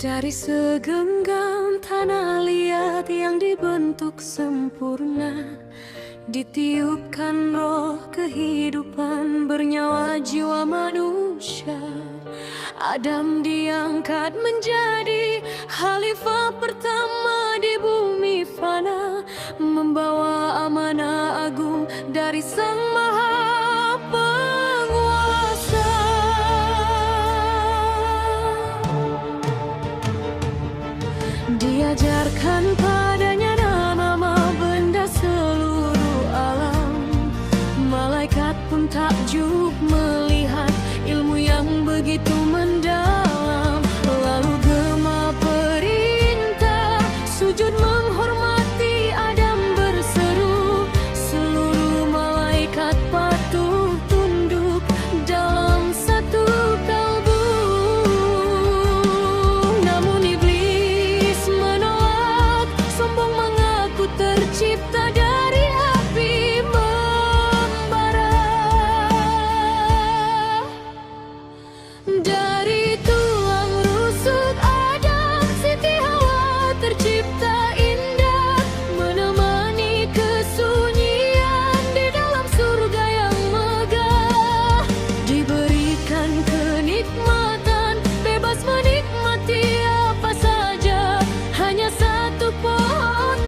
Dari segenggam tanah liat yang dibentuk sempurna, ditiupkan roh kehidupan bernyawa jiwa manusia. Adam diangkat menjadi khalifah pertama di bumi fana, membawa amanah agung dari Sang Maha Penguasa. Diajarkan padanya